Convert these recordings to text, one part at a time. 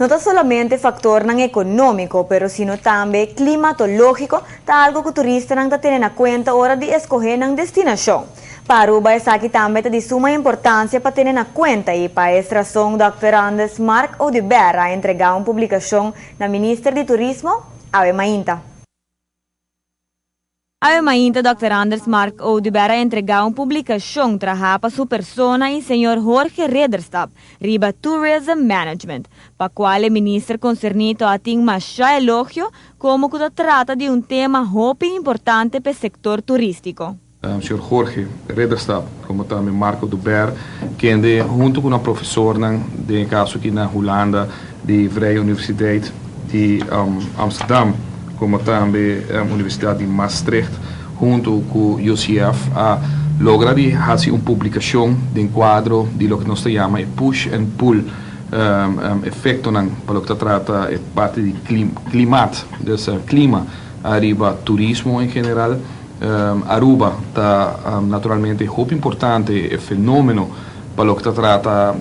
No está solamente factor nang económico, pero sino también climatológico, ta algo que turistas nang ta tienen en cuenta hora de escoger nang destinación. Para Aruba es aquí también de suma importancia para tener en cuenta y para esta razón Dr. Anders Mark Oduber ha entregado una publicación na Minister de Turismo, Ave Mainta. Ave Mainta, Dr. Anders Mark Oduber ha entregado una publicación trabaja para su persona y señor Jorge Rederstab, riba Tourism Management, para cual el ministro concernido a ting más elogio como que trata de un tema muy importante para el sector turístico. Senhor Jorge Rederstab, como também Marco Oduber, que ande junto com uma professora de caso aqui na Holanda, de Vrije Universiteit de Amsterdam, como também a Universidade de Maastricht, junto com o UCF, a lograr de fazer uma publicação de enquadro de lo que nós chamamos de push and pull efeito para o que trata a parte de clima, arriba turismo em geral. Aruba está naturalmente muito importante, é fenômeno para o que trata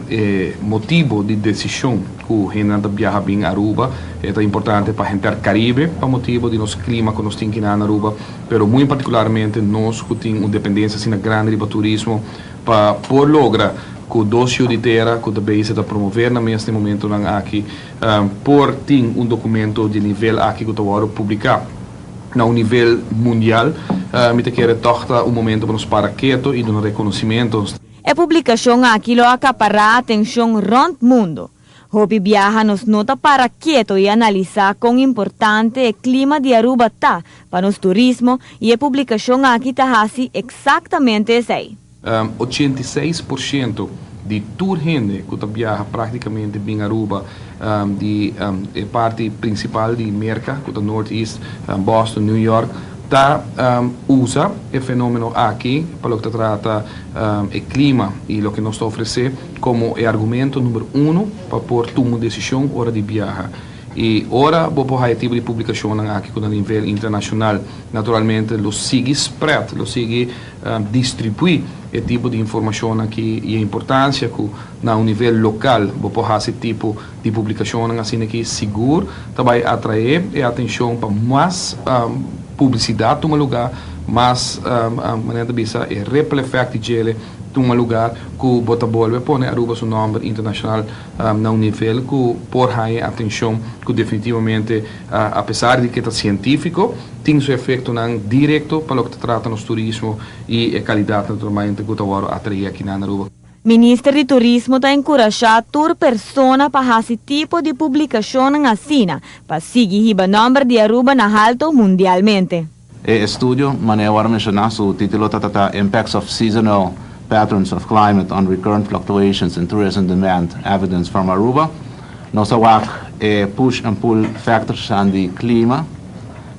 motivo de decisão que o gente viaja bem a Aruba, é importante para a gente do Caribe, para motivo de nosso clima que nós temos aqui na Aruba, mas muito particularmente nós que temos uma dependência assim grande do turismo, para por lograr que o dossiê de terra que o BIC está promover neste momento aqui, por ter documento de nível aqui que eu vou publicar. No nível mundial, me quer tocar momento para nos parar quieto e de um reconhecimento. A publicação aqui lo acapara a atenção rond mundo. Hopi viaja nos nota para quieto e analisar quão importante o clima de Aruba tá para nos turismo e a publicação aqui tá assim exatamente isso aí. 86% de toda gente que viaja praticamente bem Aruba, de parte principal de mercado, que é Northeast, Boston, New York, usa o fenômeno aqui para o que trata o clima e o que nos oferece como o argumento número 1 para por tomar decisão hora de viajar. E ora vou pôr tipo de publicação aqui a nível internacional, naturalmente lo sigue spread, lo sigue distribuir esse tipo de informação aqui e a importância que no nível local vou pôr esse tipo de publicação assim aqui seguro, também atrair a atenção para mais publicidade no lugar, mais maneira de pensar e reflexão de ele um lugar que bota bolve põe Aruba seu nome internacional no nível que por aí atenção que definitivamente apesar de que é científico tem seu efeito direto para o que trata nos turismo e a qualidade naturalmente que o atrair aqui na Aruba. Ministro de Turismo está encorajando toda pessoa para esse tipo de publicação assim, para seguir o nome de Aruba na alto mundialmente. O estudo, maneira mencionar, o título trata Impacts of Seasonal Patterns of Climate on Recurrent Fluctuations in Tourism Demand, Evidence from Aruba. Nós awak push and pull factors de clima,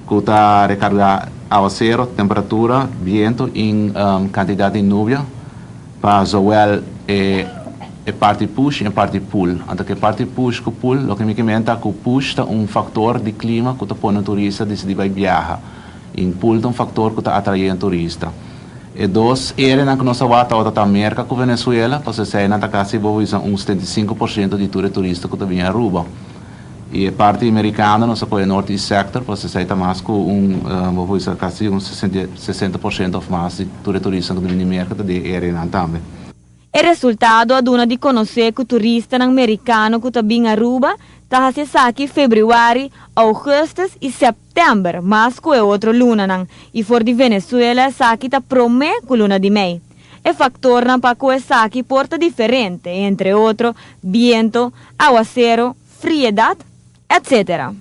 que está recarga aguacero, temperatura, viento e quantidade de nuvem, para zowel parte push e parte pull. Então, que parte push e pull, o que me comenta que o push é fator de clima que está pondo o turista decidir vai viajar. E pull é fator que está atraindo turista. E dois, era que nós vamos a América com Venezuela, para você na casa vou usar 75% de turistas que vêm a Aruba. E a parte americana nós apoia Northeast Sector, para você está mais com vou usar quase 60% of mais de turistas que vêm a América de era também. O resultado é de conhecer que o turista americano que vem a Aruba está aqui em fevereiro, agosto e setembro, mas com outro luna e for de Venezuela aqui está promete com luna de mei. O factor para que aqui porta diferente, entre outros, viento, aguacero, friedade, etc.